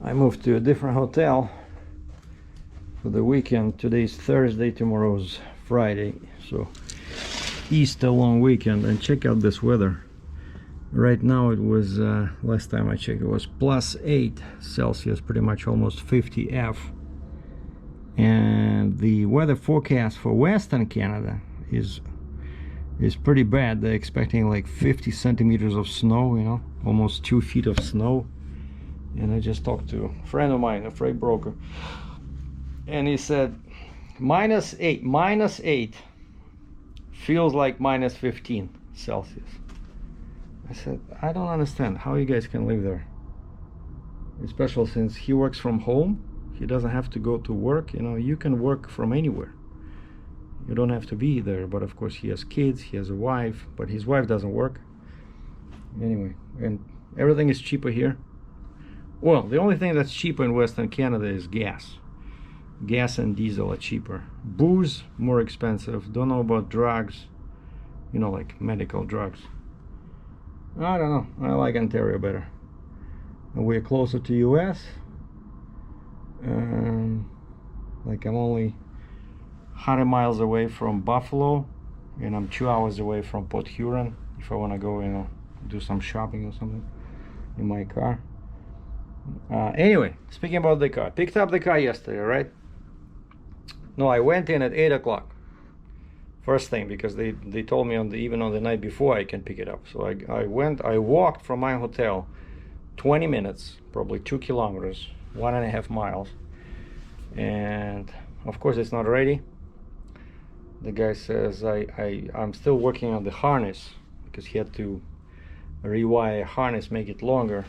I moved to a different hotel for the weekend. Today's Thursday, tomorrow's Friday, so Easter long weekend. And check out this weather. Right now it was, last time I checked, it was +8 Celsius, pretty much almost 50 F. And the weather forecast for Western Canada is pretty bad. They're expecting like 50 centimeters of snow, you know, almost 2 feet of snow. And I just talked to a friend of mine, a freight broker, and he said -8 feels like -15 Celsius. I said, I don't understand how you guys can live there, especially since he works from home. He doesn't have to go to work. You know, you can work from anywhere. You don't have to be there. But of course he has kids, he has a wife, but his wife doesn't work anyway. And everything is cheaper here. Well, the only thing that's cheaper in Western Canada is gas. Gas and diesel are cheaper. Booze, more expensive. Don't know about drugs, you know, like medical drugs. I don't know. I like Ontario better. And we're closer to US. Like I'm only 100 miles away from Buffalo, and I'm 2 hours away from Port Huron if I want to go, you know, do some shopping or something in my car. Anyway, speaking about the car, picked up the car yesterday, right? No, I went in at 8 o'clock first thing, because they told me even on the night before I can pick it up. So I walked from my hotel 20 minutes, probably 2 kilometers, 1.5 miles, and of course it's not ready. The guy says I'm still working on the harness, because he had to rewire a harness, make it longer.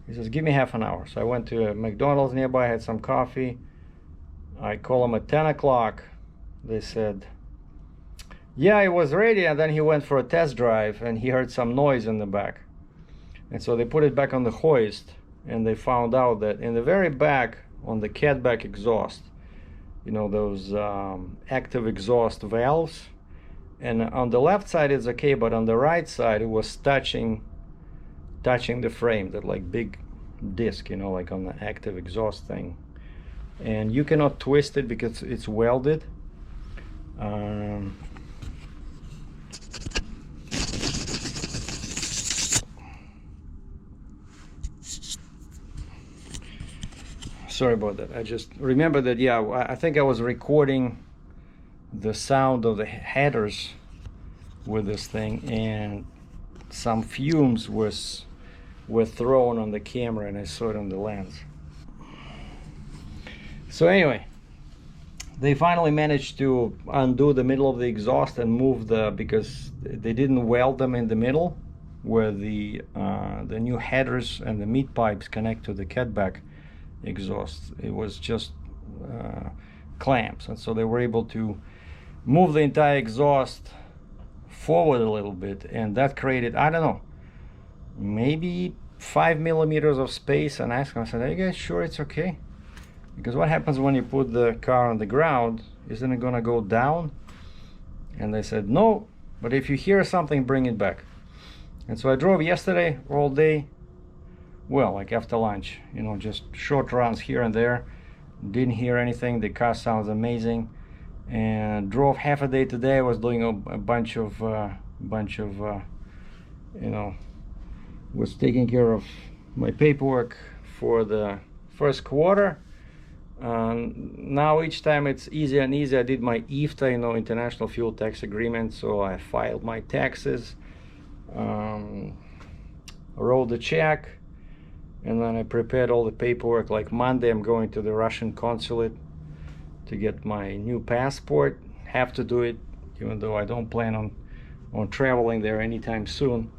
He says, give me half an hour. So I went to a McDonald's nearby, had some coffee. I call him at 10 o'clock. They said, yeah, it was ready. And then he went for a test drive and he heard some noise in the back. And so they put it back on the hoist, and they found out that in the very back, on the catback exhaust, you know, those active exhaust valves, and on the left side it's okay, but on the right side it was touching the frame, that like big disc, you know, like on the active exhaust thing, and you cannot twist it because it's welded. Sorry about that. I just remember that, yeah, I think I was recording the sound of the headers with this thing, and some fumes were thrown on the camera, and I saw it on the lens. So anyway, they finally managed to undo the middle of the exhaust and move because they didn't weld them in the middle where the new headers and the meat pipes connect to the catback exhaust. It was just clamps, and so they were able to move the entire exhaust forward a little bit, and that created, I don't know, maybe 5 millimeters of space. And I asked them, I said, are you guys sure it's okay? Because what happens when you put the car on the ground? Isn't it gonna go down? And they said no, but if you hear something, bring it back. And so I drove yesterday all day. Well, like after lunch, you know, just short runs here and there. Didn't hear anything. The car sounds amazing. And drove half a day today. I was doing a bunch of you know, was taking care of my paperwork for the first quarter. Now each time it's easier and easier. I did my IFTA, you know, International Fuel Tax Agreement, so I filed my taxes, wrote the check, and then I prepared all the paperwork. Like Monday I'm going to the Russian consulate to get my new passport. Have to do it, even though I don't plan on traveling there anytime soon.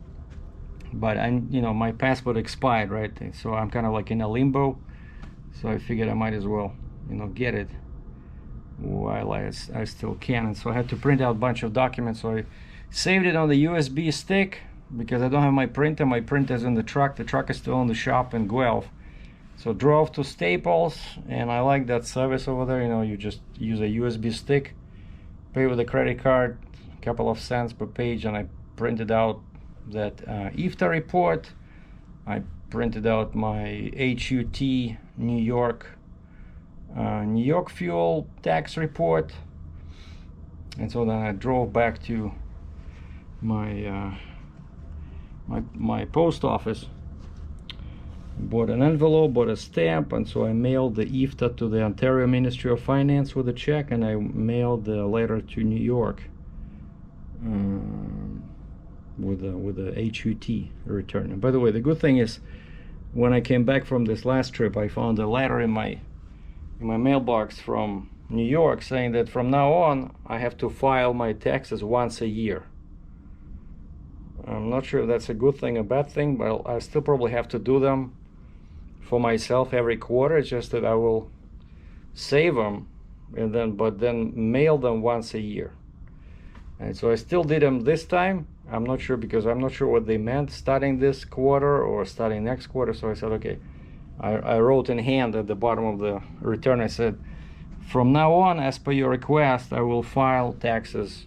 But you know, my passport expired, right? So I'm kind of like in a limbo. So I figured I might as well, you know, get it while I still can. And so I had to print out a bunch of documents. So I saved it on the USB stick because I don't have my printer. My printer's in the truck. The truck is still in the shop in Guelph. So drove to Staples, and I like that service over there. You know, you just use a USB stick, pay with a credit card, a couple of cents per page, and I printed out that IFTA report. I printed out my HUT New York fuel tax report. And so then I drove back to my my post office, bought an envelope, bought a stamp, and so I mailed the IFTA to the Ontario Ministry of Finance with a check, and I mailed the letter to New York with a HUT return. And by the way, the good thing is, when I came back from this last trip, I found a letter in my mailbox from New York saying that from now on I have to file my taxes once a year. I'm not sure if that's a good thing or bad thing, but I still probably have to do them for myself every quarter. It's just that I will save them and then mail them once a year. And so I still did them this time. I'm not sure, because I'm not sure what they meant, starting this quarter or starting next quarter. So I said, okay, I wrote in hand at the bottom of the return, I said, from now on, as per your request, I will file taxes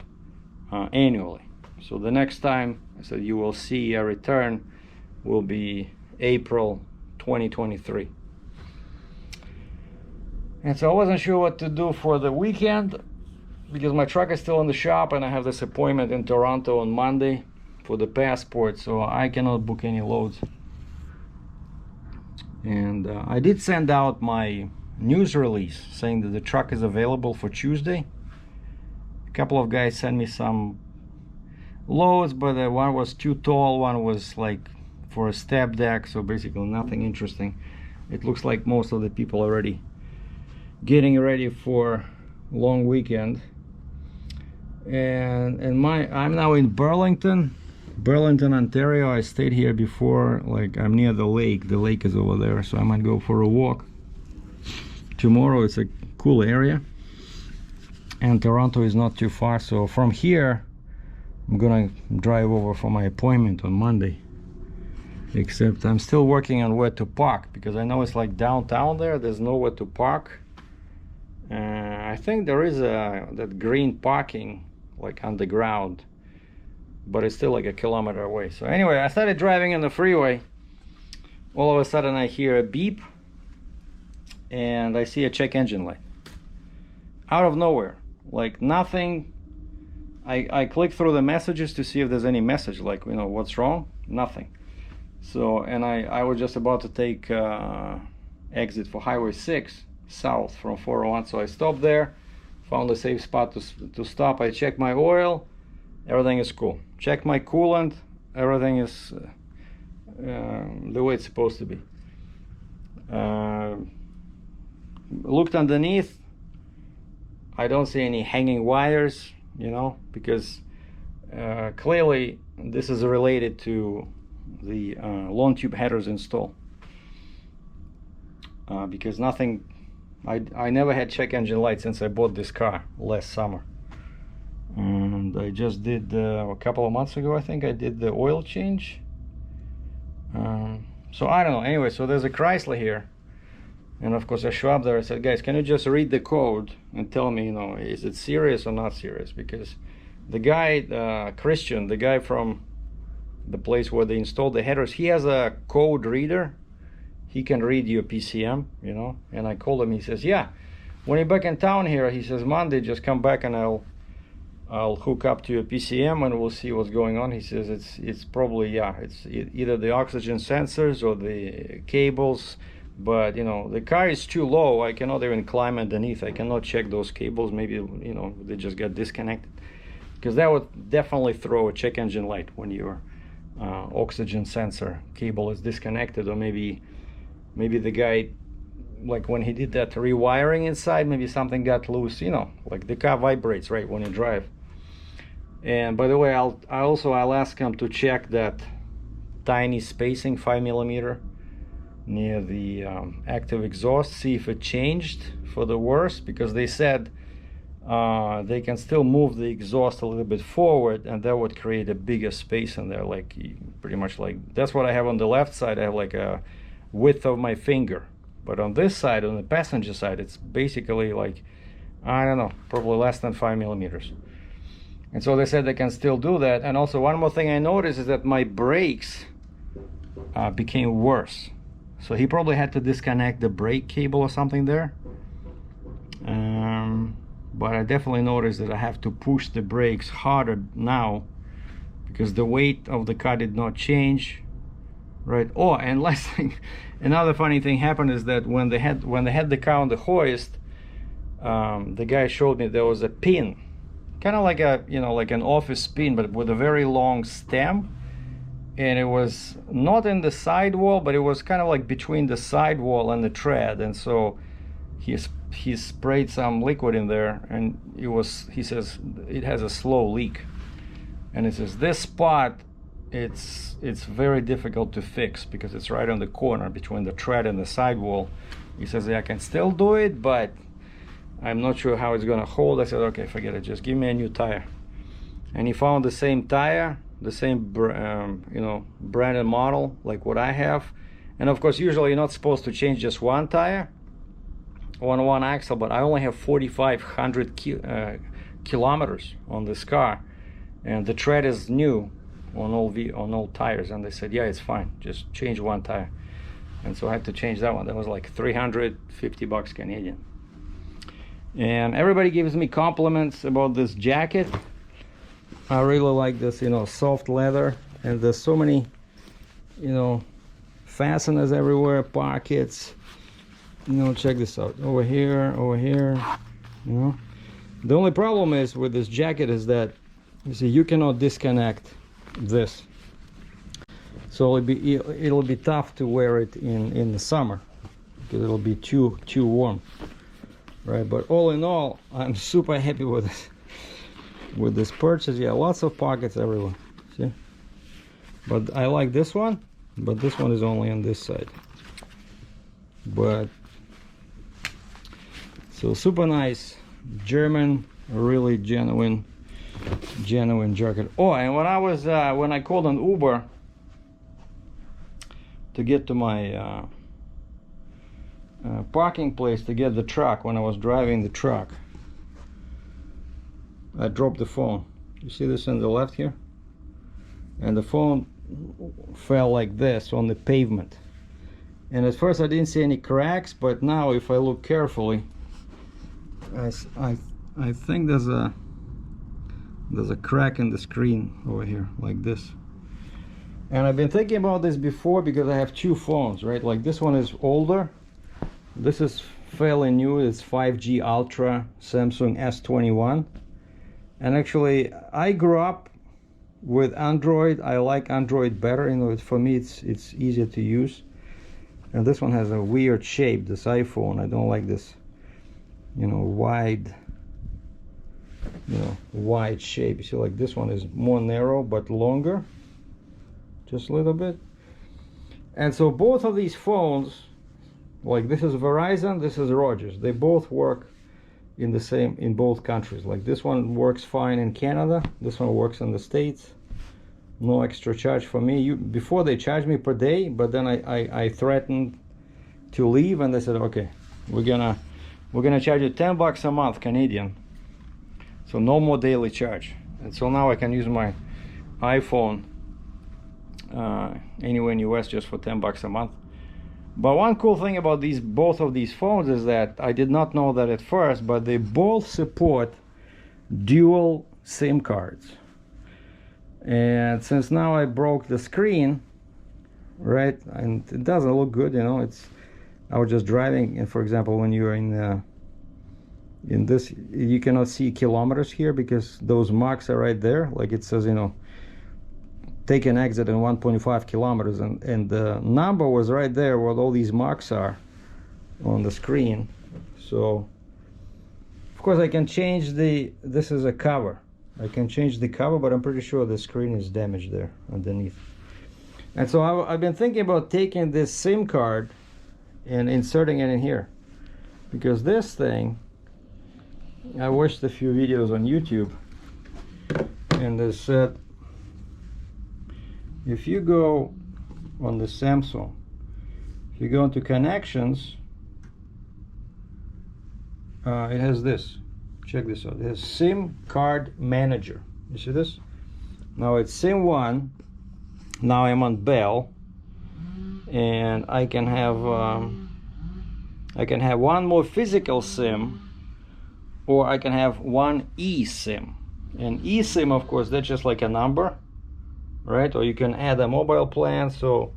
annually. So the next time, I said, you will see a return will be April 2023. And so I wasn't sure what to do for the weekend, because my truck is still in the shop and I have this appointment in Toronto on Monday for the passport, so I cannot book any loads. And I did send out my news release saying that the truck is available for Tuesday. A couple of guys sent me some loads, but one was too tall, one was like for a step deck, so basically nothing interesting. It looks like most of the people are already getting ready for long weekend. And I'm now in Burlington, Ontario. I stayed here before, like I'm near the lake. The lake is over there, so I might go for a walk tomorrow. It's a cool area, and Toronto is not too far. So from here, I'm gonna drive over for my appointment on Monday. Except I'm still working on where to park, because I know it's like downtown there. There's nowhere to park. I think there is that green parking like underground, but it's still like a kilometer away. So anyway, I started driving on the freeway. All of a sudden I hear a beep and I see a check engine light out of nowhere, like nothing. I click through the messages to see if there's any message, like, you know, what's wrong. Nothing. So, and I was just about to take exit for Highway 6 south from 401, so I stopped there, found a safe spot to stop. I checked my oil, everything is cool. Checked my coolant, everything is the way it's supposed to be. Looked underneath, I don't see any hanging wires, you know, because clearly this is related to the long tube headers install, because nothing, I never had check engine light since I bought this car last summer, and I just did a couple of months ago, I think I did the oil change. So I don't know. Anyway, so there's a Chrysler here, and of course I show up there. I said, guys, can you just read the code and tell me, you know, is it serious or not serious? Because the guy, Christian, the guy from the place where they installed the headers, he has a code reader. He can read your PCM, you know. And I called him. He says, yeah, when you're back in town here, he says, Monday, just come back and I'll hook up to your PCM and we'll see what's going on. He says it's probably, yeah, it's either the oxygen sensors or the cables, but you know, the car is too low. I cannot even climb underneath. I cannot check those cables. Maybe, you know, they just got disconnected, because that would definitely throw a check engine light when your oxygen sensor cable is disconnected. Or maybe the guy, like when he did that rewiring inside, maybe something got loose, you know, like the car vibrates, right, when you drive. And by the way, I'll ask him to check that tiny spacing, 5mm, near the active exhaust, see if it changed for the worse, because they said they can still move the exhaust a little bit forward, and that would create a bigger space in there, like pretty much like, that's what I have on the left side. I have like a width of my finger, but on this side, on the passenger side, it's basically like, I don't know, probably less than 5mm. And so they said they can still do that. And also one more thing I noticed is that my brakes became worse. So he probably had to disconnect the brake cable or something there. But I definitely noticed that I have to push the brakes harder now because the weight of the car did not change, right? Oh, and last thing, another funny thing happened is that when they had the car on the hoist, the guy showed me there was a pin, kind of like a, you know, like an office pin, but with a very long stem, and it was not in the sidewall, but it was kind of like between the sidewall and the tread, and so he sprayed some liquid in there, and he says it has a slow leak, and it says this spot, it's very difficult to fix because it's right on the corner between the tread and the sidewall. He says, yeah, I can still do it, but I'm not sure how it's gonna hold. I said, okay, forget it, just give me a new tire. And he found the same tire, the same you know, brand and model like what I have. And of course, usually you're not supposed to change just one tire on one axle, but I only have 4,500 kilometers on this car, and the tread is new on all tires. And they said, yeah, it's fine, just change one tire. And so I had to change that one. That was like 350 bucks Canadian. And everybody gives me compliments about this jacket. I really like this, you know, soft leather, and there's so many, you know, fasteners everywhere, pockets. You know, check this out, over here, you know. The only problem is with this jacket is that, you see, you cannot disconnect this, so it'll be tough to wear it in the summer because it'll be too warm, right? But all in all, I'm super happy with this purchase. Yeah, lots of pockets everywhere, see. But I like this one, but this one is only on this side. But so super nice German, really genuine jacket. Oh, and when I called an Uber to get to my parking place to get the truck, when I was driving the truck, I dropped the phone. You see this on the left here? And the phone fell like this on the pavement. And at first I didn't see any cracks, but now if I look carefully, I think there's a crack in the screen over here, like this. And I've been thinking about this before because I have two phones, right? Like this one is older. This is fairly new. It's 5G Ultra Samsung S21. And actually, I grew up with Android. I like Android better. You know, for me, it's easier to use. And this one has a weird shape, this iPhone. I don't like this, you know, wide shape. You see, like this one is more narrow but longer, just a little bit. And so both of these phones, like this is Verizon, this is Rogers, they both work in both countries. Like this one works fine in Canada, this one works in the States. No extra charge for me. Before they charged me per day, but then I threatened to leave, and they said, okay, we're gonna charge you 10 bucks a month Canadian, so no more daily charge. And so now I can use my iPhone anywhere in US just for 10 bucks a month. But one cool thing about both of these phones is that I did not know that at first, but they both support dual SIM cards. And since now I broke the screen, right, and it doesn't look good, you know, I was just driving, and for example, when you're in this, you cannot see kilometers here because those marks are right there. Like it says, you know, take an exit in 1.5 kilometers, and the number was right there where all these marks are on the screen. So of course I can change this is a cover. I can change the cover, but I'm pretty sure the screen is damaged there underneath. And so I've been thinking about taking this SIM card and inserting it in here, because this thing, I watched a few videos on YouTube, and they said if you go on the Samsung, if you go into connections, it has this. Check this out. It has SIM card manager. You see this? Now it's SIM 1. Now I'm on Bell, and I can have one more physical SIM, or I can have one eSIM. And eSIM, of course, that's just like a number, right? Or you can add a mobile plan. So,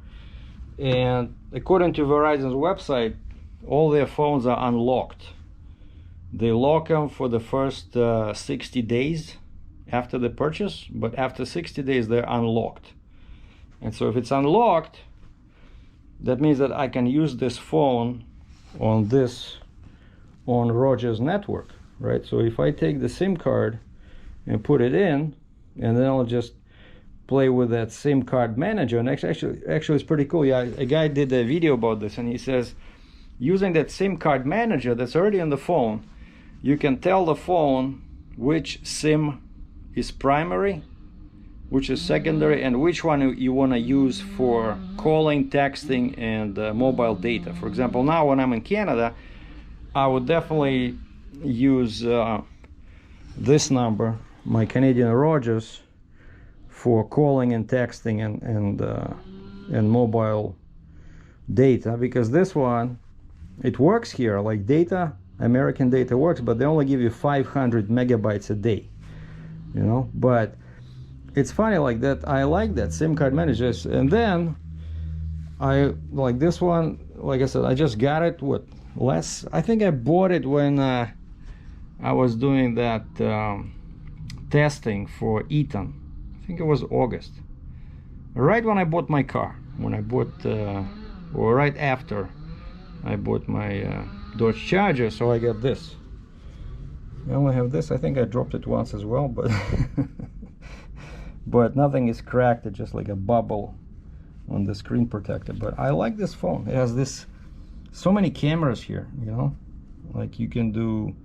and according to Verizon's website, all their phones are unlocked. They lock them for the first 60 days after the purchase, but after 60 days they're unlocked. And so if it's unlocked, that means that I can use this phone on Rogers network, right? So if I take the SIM card and put it in, and then I'll just play with that SIM card manager. And actually it's pretty cool. Yeah, a guy did a video about this, and he says using that SIM card manager that's already on the phone, you can tell the phone which SIM is primary, which is secondary, and which one you want to use for calling, texting, and mobile data. For example, now when I'm in Canada, I would definitely use this number, my Canadian Rogers, for calling and texting and mobile data, because this one, it works here, like data, American data works, but they only give you 500 megabytes a day, you know. But it's funny like that. I like that SIM card manager. And then I like this one. Like I said, I just got it I think I bought it when I was doing that testing for Eaton. I think it was August, right when I bought my car, or right after I bought my Dodge Charger. So I got this. I only have this. I think I dropped it once as well, but but nothing is cracked. It's just like a bubble on the screen protector. But I like this phone. It has so many cameras here, you know, like you can do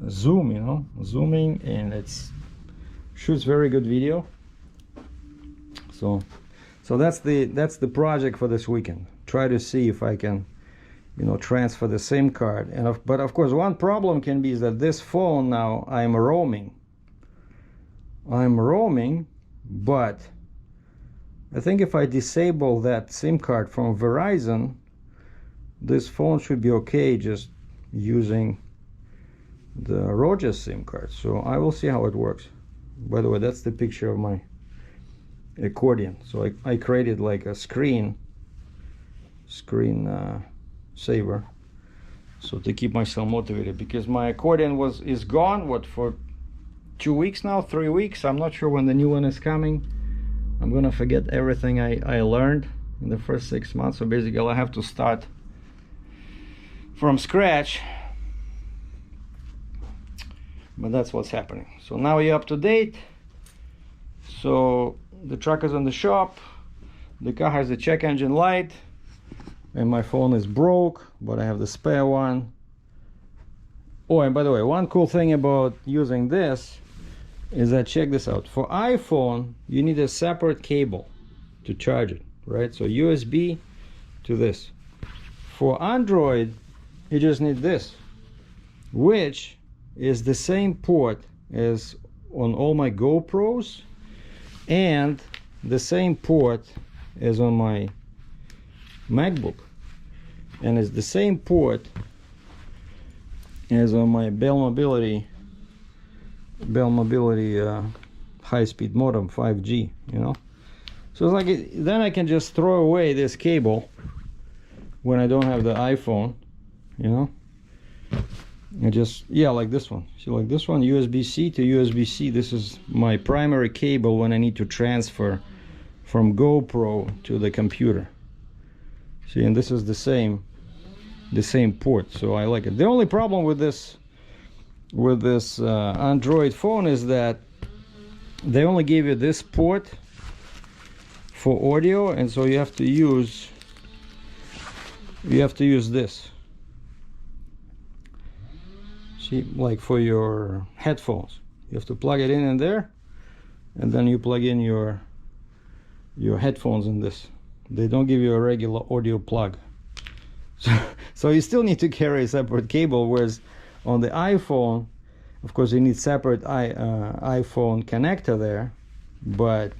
zoom, you know, zooming, and shoots very good video. So that's the project for this weekend. Try to see if I can, you know, transfer the SIM card. But of course, one problem can be is that this phone now, I'm roaming, but I think if I disable that SIM card from Verizon, this phone should be okay just using the Rogers SIM card. So I will see how it works. By the way, that's the picture of my Accordion. So I created like a screen saver, so to keep myself motivated, because my Accordion is gone for 2 weeks now, 3 weeks. I'm not sure when the new one is coming. I'm gonna forget everything I learned in the first 6 months. So basically I have to start from scratch, but that's what's happening. So now you're up to date. So the truck is in the shop, the car has the check engine light, and my phone is broke, but I have the spare one. Oh, and by the way, one cool thing about using this is that, check this out, for iPhone you need a separate cable to charge it, right? So USB to this. For Android you just need this, which is the same port as on all my GoPros, and the same port as on my MacBook, and it's the same port as on my Bell Mobility high-speed modem 5G, you know. So it's like then I can just throw away this cable when I don't have the iPhone, you know. I just, yeah, like this one. See, like this one, USB-C to USB-C. This is my primary cable when I need to transfer from GoPro to the computer. See, and this is the same port, so I like it. The only problem with this Android phone is that they only give you this port for audio, and so you have to use this. See, like for your headphones, you have to plug it in there, and then you plug in your headphones in this. They don't give you a regular audio plug, so you still need to carry a separate cable. Whereas on the iPhone, of course, you need separate iPhone connector there, but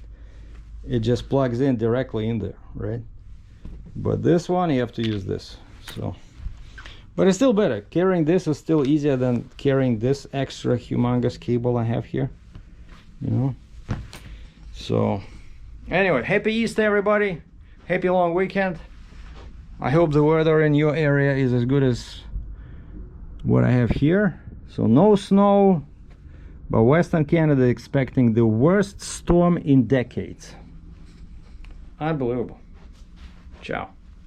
it just plugs in directly in there, right? But this one you have to use this. So, but it's still better. Carrying this is still easier than carrying this extra humongous cable I have here, you know. So anyway, happy Easter everybody, happy long weekend. I hope the weather in your area is as good as what I have here. So no snow, but Western Canada expecting the worst storm in decades. Unbelievable. Ciao.